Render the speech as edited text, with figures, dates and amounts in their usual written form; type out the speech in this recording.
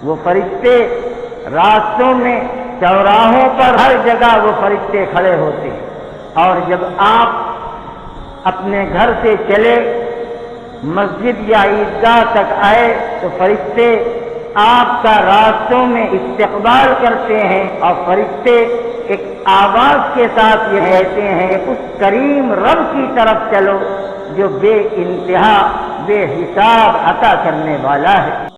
वो फरिश्ते रास्तों में, चौराहों पर, हर जगह वो फरिश्ते खड़े होते हैं। और जब आप अपने घर से चले मस्जिद या ईदगाह तक आए तो फरिश्ते आपका रास्तों में इस्तकबाल करते हैं और फरिश्ते एक आवाज के साथ ये कहते हैं, उस करीम रब की तरफ चलो जो बे इंतहा बेहिसाब अता करने वाला है।